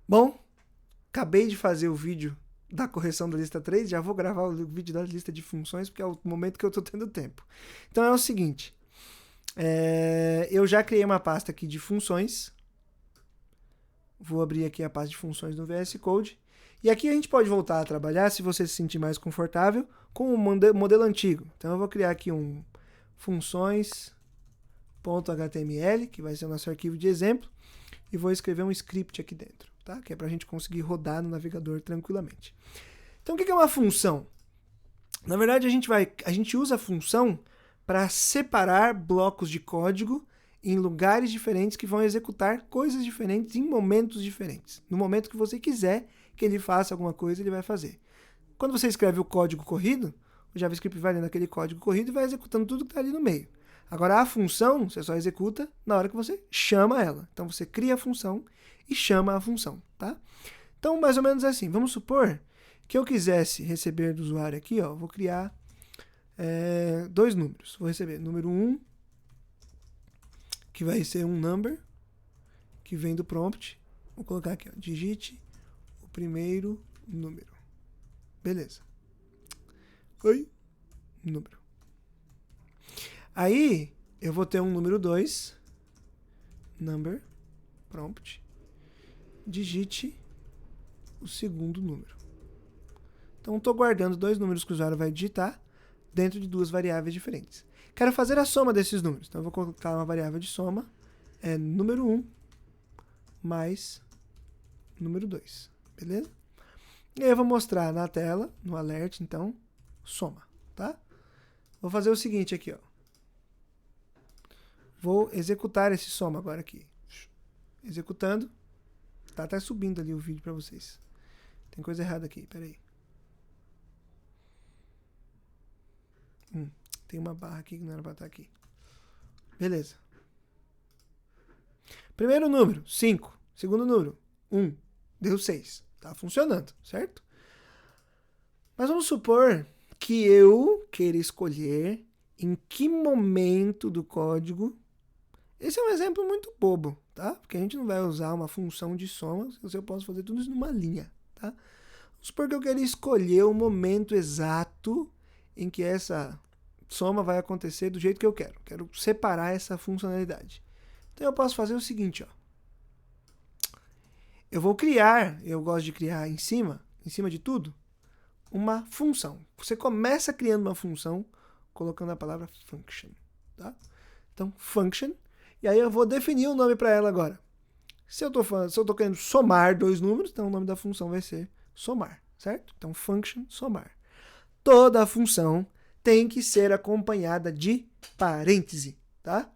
Bom, acabei de fazer o vídeo da correção da lista 3, já vou gravar o vídeo da lista de funções, porque é o momento que eu estou tendo tempo. Então é o seguinte, eu já criei uma pasta aqui de funções, vou abrir aqui a pasta de funções no VS Code, e aqui a gente pode voltar a trabalhar, se você se sentir mais confortável, com o modelo antigo. Então eu vou criar aqui um funções.html, que vai ser o nosso arquivo de exemplo, e vou escrever um script aqui dentro, tá? Que é para a gente conseguir rodar no navegador tranquilamente. Então o que é uma função? Na verdade, a gente usa a função para separar blocos de código em lugares diferentes que vão executar coisas diferentes em momentos diferentes. No momento que você quiser que ele faça alguma coisa, ele vai fazer. Quando você escreve o código corrido, o JavaScript vai lendo aquele código corrido e vai executando tudo que está ali no meio. Agora, a função, você só executa na hora que você chama ela. Então, você cria a função e chama a função, tá? Então, mais ou menos assim. Vamos supor que eu quisesse receber do usuário aqui, ó, vou criar dois números. Vou receber número 1, que vai ser um number, que vem do prompt. Vou colocar aqui, ó, digite o primeiro número. Beleza. Oi, número. Aí, eu vou ter um número 2, number, prompt, digite o segundo número. Então, estou guardando dois números que o usuário vai digitar dentro de duas variáveis diferentes. Quero fazer a soma desses números. Então, eu vou colocar uma variável de soma, número 1 mais número 2. Beleza? E aí eu vou mostrar na tela, no alert, então, soma. Tá? Vou fazer o seguinte aqui, ó. Vou executar esse soma agora aqui. Executando. Tá até subindo ali o vídeo para vocês. Tem coisa errada aqui, peraí. Tem uma barra aqui que não era para estar aqui. Beleza. Primeiro número, 5. Segundo número, 1. Deu 6. Tá funcionando, certo? Mas vamos supor que eu queira escolher em que momento do código. Esse é um exemplo muito bobo, tá? Porque a gente não vai usar uma função de soma, eu posso fazer tudo isso numa linha, tá? Vamos supor que eu quero escolher o momento exato em que essa soma vai acontecer do jeito que eu quero. Quero separar essa funcionalidade. Então eu posso fazer o seguinte, ó. Eu gosto de criar em cima de tudo, uma função. Você começa criando uma função colocando a palavra function, tá? Então, function. E aí eu vou definir o nome para ela agora. Se eu estou querendo somar dois números, então o nome da função vai ser somar, certo? Então, function somar. Toda a função tem que ser acompanhada de parêntese, tá?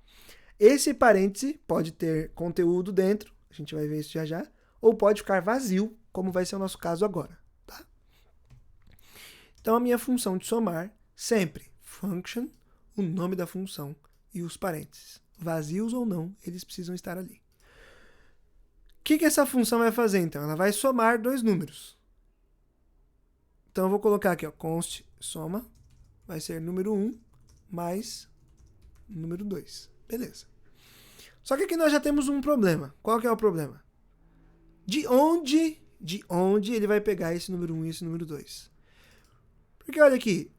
Esse parêntese pode ter conteúdo dentro, a gente vai ver isso já já, ou pode ficar vazio, como vai ser o nosso caso agora, tá? Então, a minha função de somar, sempre, function, o nome da função e os parênteses. Vazios ou não, eles precisam estar ali. O que essa função vai fazer, então? Ela vai somar dois números. Então, eu vou colocar aqui, ó, const soma, vai ser número 1 mais número 2. Beleza. Só que aqui nós já temos um problema. Qual que é o problema? De onde ele vai pegar esse número 1 e esse número 2? Porque olha aqui,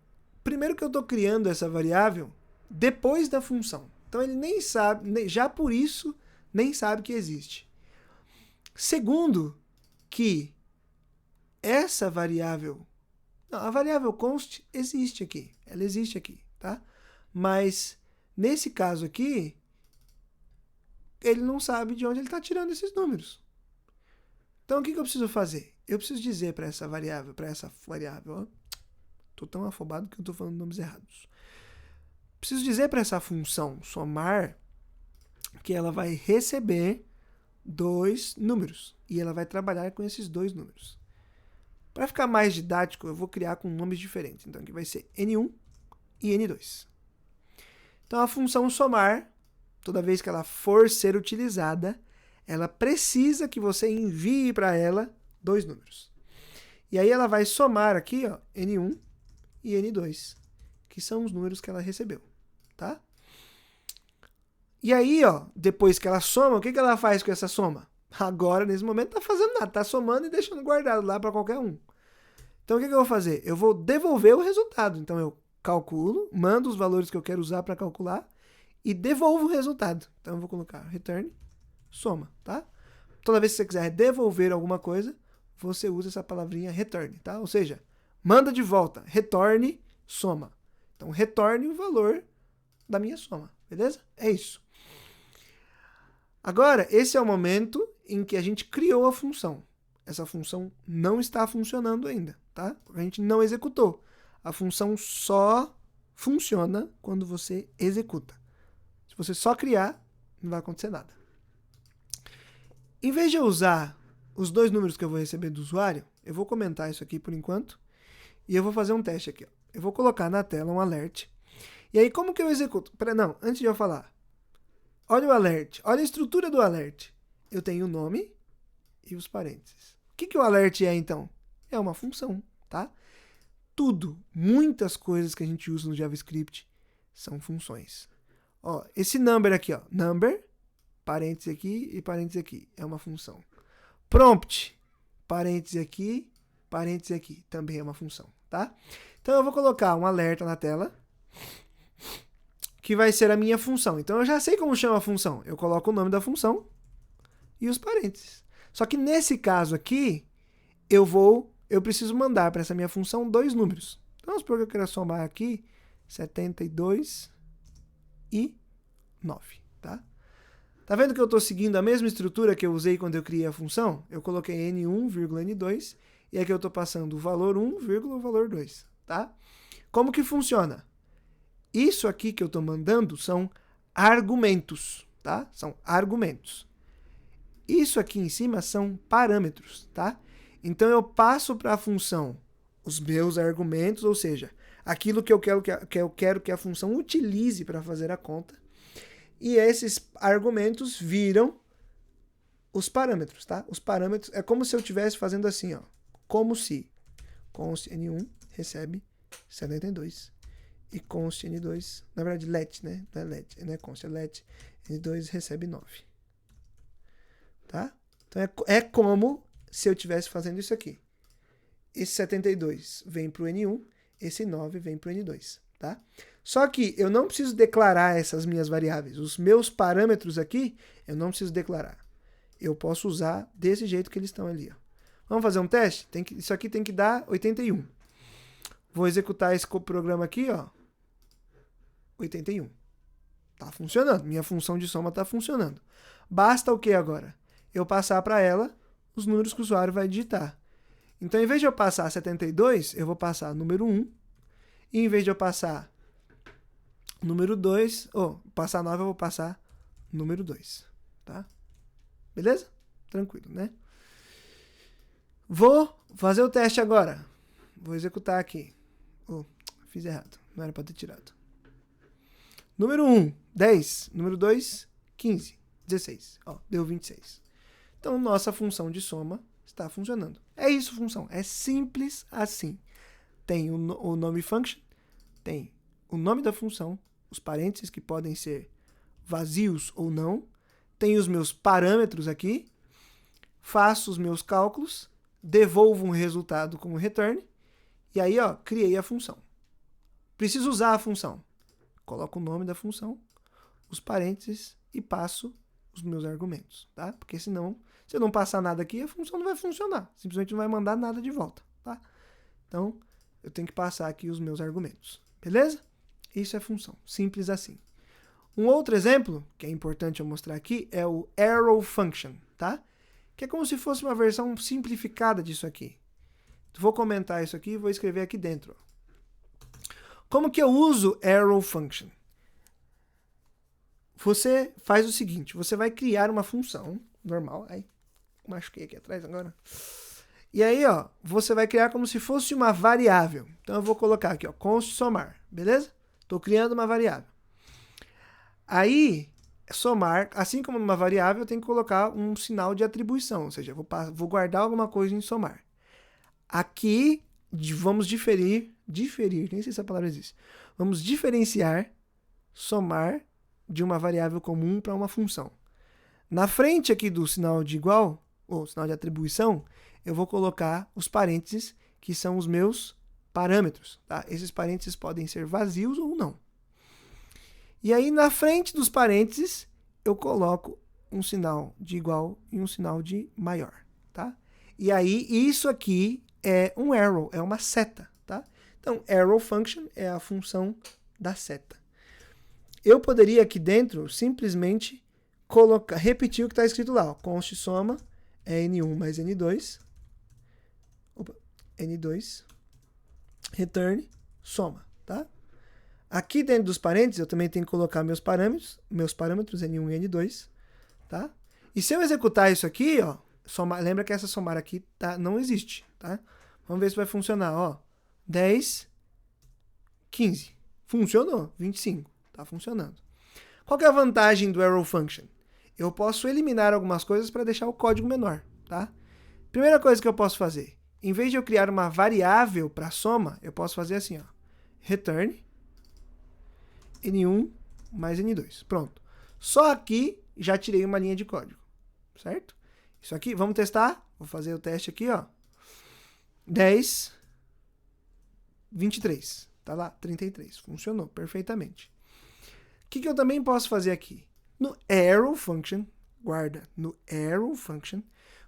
primeiro que eu estou criando essa variável depois da função. Então ele nem sabe, já por isso, nem sabe que existe. Segundo, que essa variável, a variável const existe aqui, ela existe aqui, tá? Mas nesse caso aqui, ele não sabe de onde ele está tirando esses números. Então o que eu preciso fazer? Eu preciso dizer para essa variável, ó, estou tão afobado que eu estou falando nomes errados. Preciso dizer para essa função somar que ela vai receber dois números e ela vai trabalhar com esses dois números. Para ficar mais didático, eu vou criar com nomes diferentes. Então aqui vai ser N1 e N2. Então a função somar, toda vez que ela for ser utilizada, ela precisa que você envie para ela dois números. E aí ela vai somar aqui, ó, N1 e N2, que são os números que ela recebeu, tá? E aí, ó, depois que ela soma, o que ela faz com essa soma? Agora, nesse momento, não está fazendo nada, está somando e deixando guardado lá para qualquer um. Então, o que eu vou fazer? Eu vou devolver o resultado. Então, eu calculo, mando os valores que eu quero usar para calcular e devolvo o resultado. Então, eu vou colocar return, soma, tá? Toda vez que você quiser devolver alguma coisa, você usa essa palavrinha return, tá? Ou seja, manda de volta, retorne, soma. Então, retorne o valor da minha soma, beleza? É isso. Agora, esse é o momento em que a gente criou a função. Essa função não está funcionando ainda, tá? A gente não executou. A função só funciona quando você executa. Se você só criar, não vai acontecer nada. Em vez de eu usar os dois números que eu vou receber do usuário, eu vou comentar isso aqui por enquanto e eu vou fazer um teste aqui. Ó. Eu vou colocar na tela um alert. E aí, como que eu executo? Não, antes de eu falar. Olha o alert, olha a estrutura do alert. Eu tenho o nome e os parênteses. O que o alert é, então? É uma função, tá? Tudo, muitas coisas que a gente usa no JavaScript são funções. Ó, esse number aqui, ó, number, parênteses aqui e parênteses aqui, é uma função. Prompt, parênteses aqui, também é uma função, tá? Então eu vou colocar um alerta na tela, que vai ser a minha função. Então eu já sei como chama a função. Eu coloco o nome da função e os parênteses. Só que nesse caso aqui, eu preciso mandar para essa minha função dois números. Então vamos supor que eu quero somar aqui 72 e 9, tá? Tá vendo que eu estou seguindo a mesma estrutura que eu usei quando eu criei a função? Eu coloquei n1, n2, e aqui eu estou passando o valor 1, o valor 2, tá? Como que funciona? Isso aqui que eu estou mandando são argumentos, tá? São argumentos. Isso aqui em cima são parâmetros, tá? Então eu passo para a função os meus argumentos, ou seja, aquilo que eu quero que a função utilize para fazer a conta. E esses argumentos viram os parâmetros, tá? Os parâmetros é como se eu estivesse fazendo assim, ó. Como se const n1 recebe 72 e const n2, na verdade let, né? Não é let, não é const, é let n2 recebe 9. Tá? Então é como se eu estivesse fazendo isso aqui. Esse 72 vem para o n1, esse 9 vem para o n2, tá? Só que eu não preciso declarar essas minhas variáveis. Os meus parâmetros aqui, eu não preciso declarar. Eu posso usar desse jeito que eles estão ali. Ó. Vamos fazer um teste? Isso aqui tem que dar 81. Vou executar esse programa aqui, ó. 81. Tá funcionando. Minha função de soma está funcionando. Basta o que agora? Eu passar para ela os números que o usuário vai digitar. Então, em vez de eu passar 72, eu vou passar número 1. E em vez de eu passar número 2, passar 9, eu vou passar número 2. Tá? Beleza? Tranquilo, né? Vou fazer o teste agora. Vou executar aqui. Fiz errado. Não era para ter tirado. Número 1, 10. Número 2, 15. 16. Ó, deu 26. Então, nossa função de soma está funcionando. É isso, função. É simples assim. Tem o nome function, tem o nome da função, os parênteses que podem ser vazios ou não, tem os meus parâmetros aqui, faço os meus cálculos, devolvo um resultado como return, e aí, ó, criei a função. Preciso usar a função. Coloco o nome da função, os parênteses e passo os meus argumentos, tá? Porque senão, se eu não passar nada aqui, a função não vai funcionar. Simplesmente não vai mandar nada de volta, tá? Então, eu tenho que passar aqui os meus argumentos, beleza? Isso é função, simples assim. Um outro exemplo, que é importante eu mostrar aqui, é o arrow function, tá? Que é como se fosse uma versão simplificada disso aqui. Vou comentar isso aqui e vou escrever aqui dentro. Como que eu uso arrow function? Você faz o seguinte, você vai criar uma função normal. Ai, machuquei aqui atrás agora. E aí, ó, você vai criar como se fosse uma variável. Então, eu vou colocar aqui, ó, const somar, beleza? Estou criando uma variável. Aí, somar, assim como numa variável, eu tenho que colocar um sinal de atribuição, ou seja, eu vou guardar alguma coisa em somar. Aqui, vamos diferir, nem sei se essa palavra existe. Vamos diferenciar somar de uma variável comum para uma função. Na frente aqui do sinal de igual, ou sinal de atribuição, eu vou colocar os parênteses, que são os meus parâmetros. Tá? Esses parênteses podem ser vazios ou não. E aí, na frente dos parênteses, eu coloco um sinal de igual e um sinal de maior. Tá? E aí, isso aqui é um arrow, é uma seta. Tá? Então, arrow function é a função da seta. Eu poderia aqui dentro simplesmente repetir o que está escrito lá. Ó. Const soma é N1 mais N2. Opa, N2. Return soma. Tá? Aqui dentro dos parênteses eu também tenho que colocar meus parâmetros N1 e N2. Tá? E se eu executar isso aqui, ó, lembra que essa somar aqui não existe. Tá? Vamos ver se vai funcionar. Ó. 10, 15. Funcionou. 25. Está funcionando. Qual que é a vantagem do arrow function? Eu posso eliminar algumas coisas para deixar o código menor. Tá? Primeira coisa que eu posso fazer, em vez de eu criar uma variável para soma, eu posso fazer assim, ó, return N1 mais N2. Pronto. Só aqui já tirei uma linha de código. Certo? Isso aqui, vamos testar? Vou fazer o teste aqui, ó. 10, 23. Tá lá, 33. Funcionou perfeitamente. O que eu também posso fazer aqui? No arrow function, guarda, no arrow function,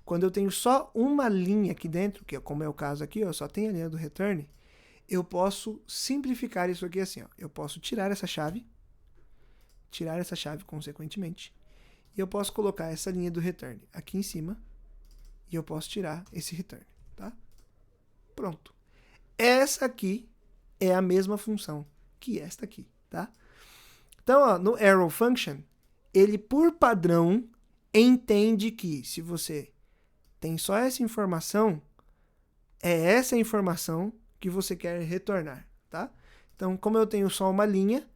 quando eu tenho só uma linha aqui dentro, que é como é o caso aqui, ó, só tem a linha do return, eu posso simplificar isso aqui assim, ó. Eu posso tirar essa chave consequentemente, e eu posso colocar essa linha do return aqui em cima, e eu posso tirar esse return, tá? Pronto. Essa aqui é a mesma função que esta aqui, tá? Então, ó, no arrow function, ele por padrão entende que se você tem só essa informação, é essa informação que você quer retornar, tá? Então, como eu tenho só uma linha,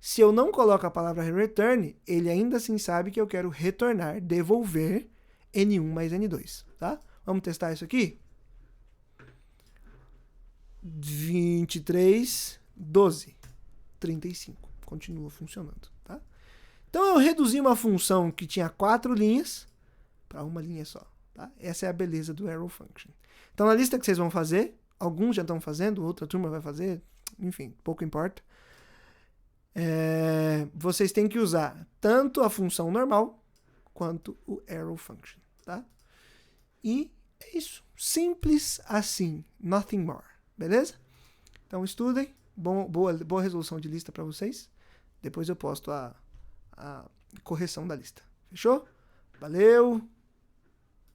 se eu não coloco a palavra return, ele ainda assim sabe que eu quero retornar, devolver N1 mais N2, tá? Vamos testar isso aqui? 23, 12, 35. Continua funcionando, tá? Então, eu reduzi uma função que tinha 4 linhas para uma linha só, tá? Essa é a beleza do arrow function. Então, na lista que vocês vão fazer, alguns já estão fazendo, outra turma vai fazer, enfim, pouco importa. Vocês têm que usar tanto a função normal quanto o arrow function, tá? E é isso. Simples assim. Nothing more. Beleza? Então, estudem. Boa resolução de lista para vocês. Depois eu posto a correção da lista. Fechou? Valeu!